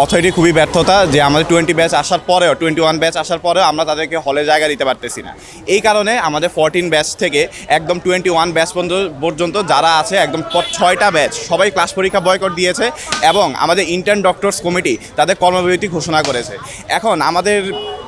Authority খুবই ব্যর্থতা যে আমাদের 20 ব্যাচ আসার পরেও 21 ব্যাচ আসার পরেও আমরা তাদেরকে হলে জায়গা দিতে পারতেছি না। এই কারণে আমাদের 14 ব্যাচ থেকে একদম 21 ব্যাচ পর্যন্ত যারা আছে একদম 6টা ব্যাচ সবাই ক্লাস পরীক্ষা বয়কট দিয়েছে এবং আমাদের ইন্টার্ন ডক্টরস কমিটি তাদের কর্মবিরতি ঘোষণা করেছে। এখন আমাদের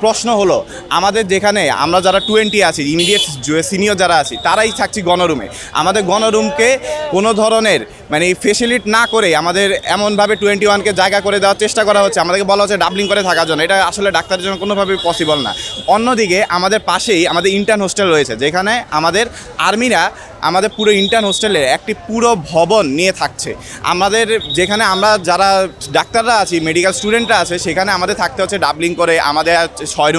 প্রশ্ন হলো, আমাদের যেখানে আমরা যারা 20 আছি, ইমিডিয়েট সিনিয়র যারা আছি, তারাই থাকছি গণরুমে। আমাদের গণরুমকে কোনো ধরনের মানে ফেসিলিট না করে আমাদের এমনভাবে 21কে জায়গা করে দেওয়ার চেষ্টা করা হচ্ছে। আমাদেরকে বলা হচ্ছে ডাবলিং করে থাকার জন্য। এটা আসলে ডাক্তারের জন্য কোনোভাবেই পসিবল না। অন্যদিকে আমাদের পাশেই আমাদের ইন্টার্ন হোস্টেল রয়েছে, যেখানে আমাদের আর্মিরা আমাদের পুরো ইন্টার্ন হোস্টেলের একটি পুরো ভবন নিয়ে থাকছে। আমাদের যেখানে আমরা যারা ডাক্তাররা আছি, মেডিকেল স্টুডেন্টরা আছে, সেখানে আমাদের থাকতে হচ্ছে ডাবলিং করে। আমাদের 6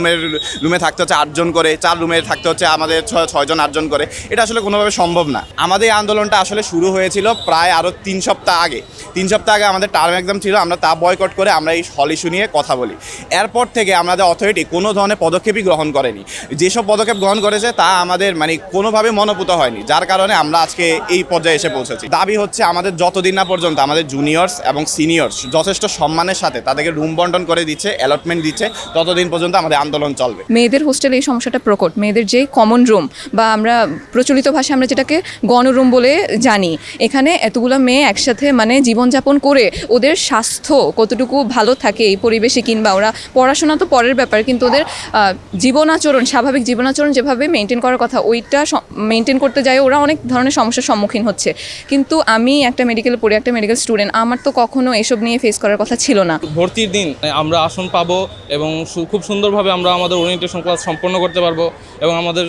রুমে থাকতে হচ্ছে 8 জন করে, 4 রুমে থাকতে হচ্ছে আমাদের 6 জন 8 জন করে। এটা আসলে কোনোভাবে সম্ভব না। আমাদের এই আন্দোলনটা আসলে শুরু হয়েছিল প্রায় আরও 3 সপ্তাহ আগে। 3 সপ্তাহ আগে আমাদের টার্ম এক্সাম ছিল, আমরা তা বয়কট করে আমরা এই হল ইস্যু নিয়ে কথা বলি। এরপর থেকে আমাদের অথরিটি কোনো ধরনের পদক্ষেপই গ্রহণ করেনি। যেসব পদক্ষেপ গ্রহণ করেছে তা আমাদের মানে কোনোভাবে মনোপুত হয়নি, যার কারণে আমরা আজকে এই পর্যায়ে এসে পৌঁছেছি। দাবি হচ্ছে আমাদের যতদিন না পর্যন্ত আমাদের জুনিয়র্স এবং সিনিয়র্স যথেষ্ট সম্মানের সাথে তাদেরকে রুম বন্টন করে দিচ্ছে, অ্যালটমেন্ট দিচ্ছে, ততদিন পর্যন্ত আমাদের আন্দোলন চলবে। মেয়েদের হোস্টেলে এই সমস্যাটা প্রকট। মেয়েদের যে কমন রুম বা আমরা প্রচলিত ভাষায় আমরা যেটাকে গণরুম বলে জানি, এখানে এতগুলো মেয়ে একসাথে মানে জীবনযাপন করে ওদের স্বাস্থ্য কতটুকু ভালো থাকে এই পরিবেশে, কিংবা ওরা পড়াশোনা তো পরের ব্যাপার, কিন্তু ওদের জীবনাচরণ, স্বাভাবিক জীবনাচরণ যেভাবে মেনটেন করার কথা ওইটা মেনটেন করতে যায় ওরা অনেক ধরনের সমস্যার সম্মুখীন হচ্ছে। কিন্তু আমি একটা মেডিকেলে পড়ি, একটা মেডিকেল স্টুডেন্ট, আমার তো কখনো এসব নিয়ে ফেস করার কথা ছিল না। ভর্তির দিন আমরা আসন পাবো এবং খুব সুন্দরভাবে আমরা আমাদের ওরিয়েন্টেশন ক্লাস সম্পন্ন করতে পারবো এবং আমাদের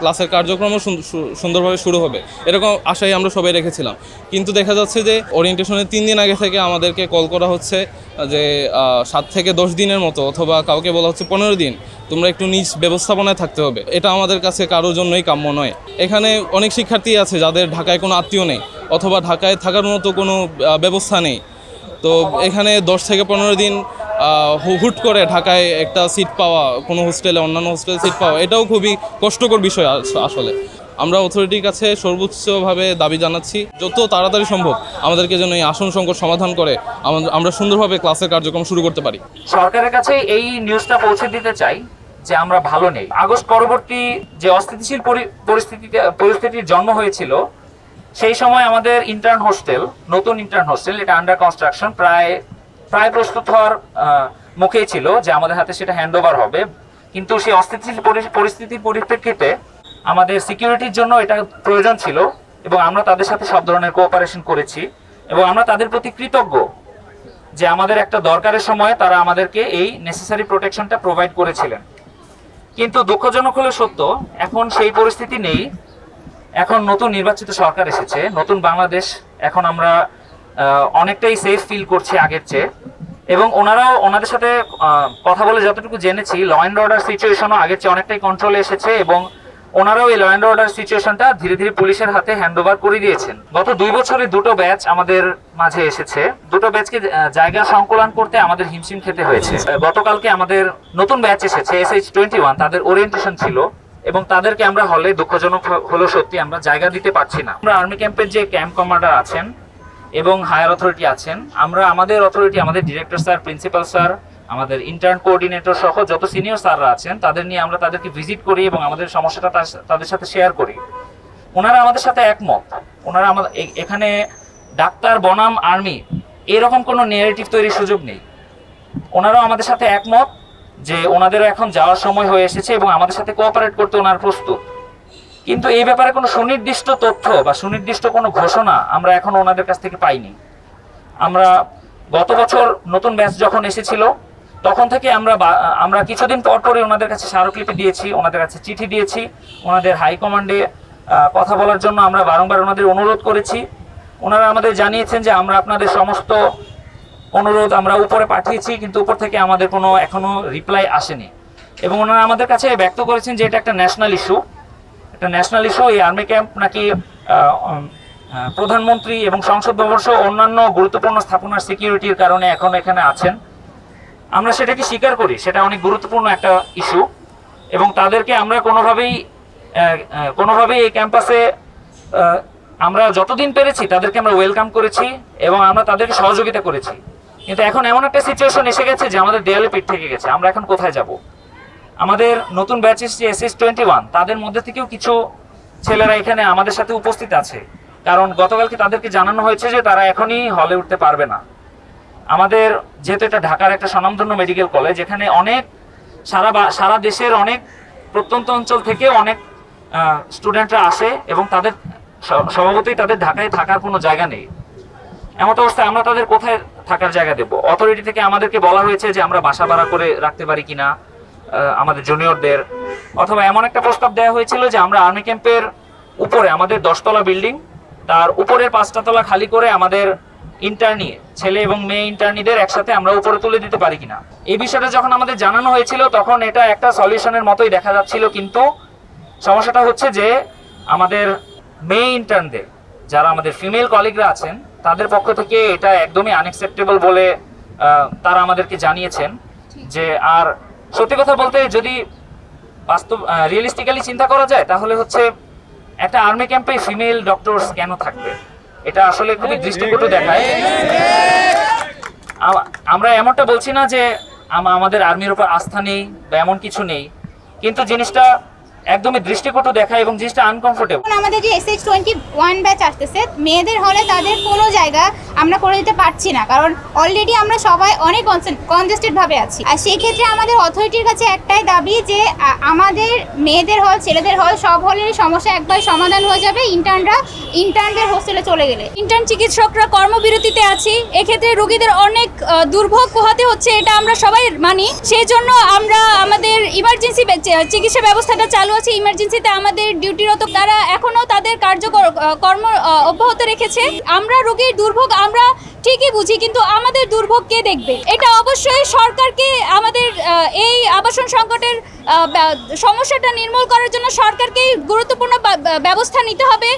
ক্লাসের কার্যক্রমও সুন্দরভাবে শুরু হবে, এরকম আশাই আমরা সবাই রেখেছিলাম। কিন্তু দেখা যাচ্ছে যে ওরিয়েন্টেশনের 3 দিন আগে থেকে আমাদেরকে কল করা হচ্ছে যে 7 থেকে 10 দিনের মতো, অথবা কাউকে বলা হচ্ছে 15 দিন তোমরা একটু নিজ ব্যবস্থাপনায় থাকতে হবে। এটা আমাদের কাছে কারোর জন্যই কাম্য নয়। এখানে অনেক শিক্ষার্থী আছে যাদের ঢাকায় কোনো আত্মীয় নেই অথবা ঢাকায় থাকার মতো কোনো ব্যবস্থা নেই। তো এখানে 10 থেকে 15 দিন হুট করে ঢাকায় একটা সিট পাওয়া, কোনো হোস্টেলে অন্যান্য হোস্টেলে সিট পাওয়া, এটাও খুবই কষ্টকর বিষয়। আসলে আমরা অথরিটির কাছে সর্বোচ্চভাবে দাবি জানাচ্ছি যত তাড়াতাড়ি সম্ভব আমাদেরকে যেন এই আসন সংকট সমাধান করে আমরা সুন্দরভাবে ক্লাসের কার্যক্রম শুরু করতে পারি। সরকারের কাছে এই নিউজটা পৌঁছে দিতে চাই যে আমরা ভালো নেই। আগস্ট পরবর্তী যে অস্থিতিশীল পরিস্থিতির জন্ম হয়েছিল, সেই সময় আমাদের ইন্টার্ন হোস্টেল, নতুন ইন্টার্ন হোস্টেল, এটা আন্ডার কনস্ট্রাকশন, প্রায় প্রস্তুত হওয়ার মুখেই ছিল যে আমাদের হাতে সেটা হ্যান্ড ওভার হবে। কিন্তু সেই অস্থিতিশীল পরিস্থিতির পরিপ্রেক্ষিতে আমাদের সিকিউরিটির জন্য এটা প্রয়োজন ছিল এবং আমরা তাদের সাথে সব ধরনের কোঅপারেশন করেছি এবং আমরা তাদের প্রতি কৃতজ্ঞ যে আমাদের একটা দরকারের সময় তারা আমাদেরকে এই নেসেসারি প্রোটেকশনটা প্রোভাইড করেছিলেন। কিন্তু দুঃখজনক হলে সত্য, এখন সেই পরিস্থিতি নেই। এখন নতুন নির্বাচিত সরকার এসেছে, নতুন বাংলাদেশ। এখন আমরা অনেকটাই সেফ ফিল করছি আগের চেয়ে, এবং ওনারাও ওনাদের সাথে কথা বলে যতটুকু জেনেছি, ল অ্যান্ড অর্ডার সিচুয়েশনও আগের চেয়ে অনেকটাই কন্ট্রোলে এসেছে এবং ওনারাও এই ল অ্যান্ড অর্ডার সিচুয়েশনটা ধীরে ধীরে পুলিশের হাতে হ্যান্ড ওভার করে দিয়েছেন। গত 2 বছরে 2টো ব্যাচ আমাদের মাঝে এসেছে। 2টো ব্যাচকে জায়গা সংকুলান করতে আমাদের হিমশিম খেতে হয়েছে। গতকালকে আমাদের নতুন ব্যাচ এসেছে SH21, তাদের ওরিয়েন্টেশন ছিল এবং তাদেরকে আমরা হলে, দুঃখজনক হলো সত্যি, আমরা জায়গা দিতে পারছি না। আমরা আর্মি ক্যাম্পের যে ক্যাম্প কমান্ডার আছেন এবং হায়ার অথরিটি আছেন, আমরা আমাদের অথরিটি, আমাদের ডিরেক্টর স্যার, প্রিন্সিপাল স্যার, আমাদের ইন্টার্ন কোঅর্ডিনেটর সহ যত সিনিয়র স্যাররা আছেন তাদের নিয়ে আমরা তাদেরকে ভিজিট করি এবং আমাদের সমস্যাটা তাদের সাথে শেয়ার করি। ওনারা আমাদের সাথে একমত। ওনারা আমাদের এখানে ডাক্তার বনাম আর্মি এরকম কোনো নেগেটিভ তৈরির সুযোগ নেই। ওনারাও আমাদের সাথে একমত যে ওনাদেরও এখন যাওয়ার সময় হয়ে এসেছে এবং আমাদের সাথে কোঅপারেট করতে ওনারা প্রস্তুত। কিন্তু এই ব্যাপারে কোনো সুনির্দিষ্ট তথ্য বা সুনির্দিষ্ট কোনো ঘোষণা আমরা এখন ওনাদের কাছ থেকে পাইনি। আমরা গত বছর নতুন ব্যাচ যখন এসেছিল তখন থেকে আমরা কিছুদিন পর পরে ওনাদের কাছে স্মারকলিপি দিয়েছি, ওনাদের কাছে চিঠি দিয়েছি, ওনাদের হাইকমান্ডে কথা বলার জন্য আমরা বারংবার ওনাদের অনুরোধ করেছি। ওনারা আমাদের জানিয়েছেন যে আমরা আপনাদের সমস্ত অনুরোধ আমরা উপরে পাঠিয়েছি, কিন্তু উপর থেকে আমাদের কোনো এখনো রিপ্লাই আসেনি। এবং ওনারা আমাদের কাছে ব্যক্ত করেছেন যে এটা একটা ন্যাশনাল ইস্যু, একটা ন্যাশনাল ইস্যু। এই আর্মি ক্যাম্প নাকি প্রধানমন্ত্রী এবং সংসদ ভবন সহ অন্যান্য গুরুত্বপূর্ণ স্থাপনার সিকিউরিটির কারণে এখন এখানে আছেন। আমরা সেটাকে স্বীকার করি, সেটা অনেক গুরুত্বপূর্ণ একটা ইস্যু এবং তাদেরকে আমরা কোনোভাবেই এই ক্যাম্পাসে আমরা যতদিন পেরেছি তাদেরকে আমরা ওয়েলকাম করেছি এবং আমরা তাদেরকে সহযোগিতা করেছি। কিন্তু এখন এমন একটা সিচুয়েশন এসে গেছে যে আমাদের দেয়ালে পিঠ থেকে গেছে, আমরা এখন কোথায় যাব? আমাদের নতুন ব্যাচ এসছে SS21, তাদের মধ্যে থেকেও কিছু ছেলেরা এখানে আমাদের সাথে উপস্থিত আছে, কারণ গতকালকে তাদেরকে জানানো হয়েছে যে তারা এখনই হলে উঠতে পারবে না। আমাদের যেহেতু এটা ঢাকার একটা স্বনামধন্য মেডিকেল কলেজ, এখানে অনেক সারা দেশের অনেক প্রত্যন্ত অঞ্চল থেকে অনেক স্টুডেন্টরা আসে এবং তাদের স্বভাবতই তাদের ঢাকায় থাকার কোনো জায়গা নেই। এমন অবস্থায় আমরা তাদের কোথায় থাকার জায়গা দেব? অথরিটি থেকে আমাদেরকে বলা হয়েছে যে আমরা বাসা ভাড়া করে রাখতে পারি কিনা আমাদের জুনিয়রদের, অথবা এমন একটা প্রস্তাব দেওয়া হয়েছিল যে আমরা আর্মি ক্যাম্পের উপরে আমাদের 10 তলা বিল্ডিং, তার উপরের 5টা তলা খালি করে আমাদের ইন্টার্নি ছেলে এবং মেয়ে ইন্টার্নিদের একসাথে আমরা উপরে তুলে দিতে পারি কিনা। এই বিষয়টা যখন আমাদের জানানো হয়েছিল তখন এটা একটা সলিউশনের মতোই দেখা যাচ্ছিল, কিন্তু সমস্যাটা হচ্ছে যে আমাদের মেয়ে ইন্টার্নদের, যারা আমাদের ফিমেল কলিগরা আছেন, তাদের পক্ষ থেকে এটা একদমই আনএক্সেপ্টেবল বলে তারা আমাদেরকে জানিয়েছেন যে, আর সত্যি কথা বলতে যদি বাস্তব রিয়েলিস্টিক্যালি চিন্তা করা যায় তাহলে হচ্ছে একটা আর্মি ক্যাম্পে ফিমেল ডক্টরস কেন থাকবে? এটা আসলে খুবই দৃষ্টিকটু দেখায়। আমরা এমনটা বলছি না যে আমাদের আর্মির উপর আস্থা নেই বা এমন কিছু নেই, কিন্তু জিনিসটা একদমই দৃষ্টিকটু দেখায় এবং জিনিসটা আনকমফোর্টেবল। আমাদের যে SS21 ব্যাচ আসতেছে, মেয়েদের হলে তাদের কোনো জায়গা আমরা করে দিতে পারছি না, কারণ অলরেডি আমরা সবাই অনেক কনজেস্টেড ভাবে আছি। আর সেই ক্ষেত্রে আমাদের অথরিটির কাছে একটাই দাবি যে আমাদের মেয়েদের হল, ছেলেদের হল, সব হলেরই সমস্যা একবার সমাধান হয়ে যাবে ইন্টার্নদের হোস্টেলে চলে গেলে। ইন্টার্ন চিকিৎসকরা কর্মবিরতিতে আছি, এক্ষেত্রে রোগীদের অনেক দুর্ভোগ পোহাতে হচ্ছে, এটা আমরা সবাই মানি। সেই জন্য আমরা আমাদের ইমার্জেন্সি চিকিৎসা ব্যবস্থাটা চালু আছে। ইমার্জেন্সিতে আমাদের ডিউটিরত তারা এখনো তাদের কর্ম অব্যাহত রেখেছে। আমরা রোগীর দুর্ভোগ আমরা ঠিকই বুঝি, কিন্তু আমাদের দুর্ভোগ কে দেখবে? এটা অবশ্যই সরকারকে আমাদের এই আবাসন সংকটের সমস্যাটা নির্মূল করার জন্য সরকারকেই গুরুত্বপূর্ণ ব্যবস্থা নিতে হবে।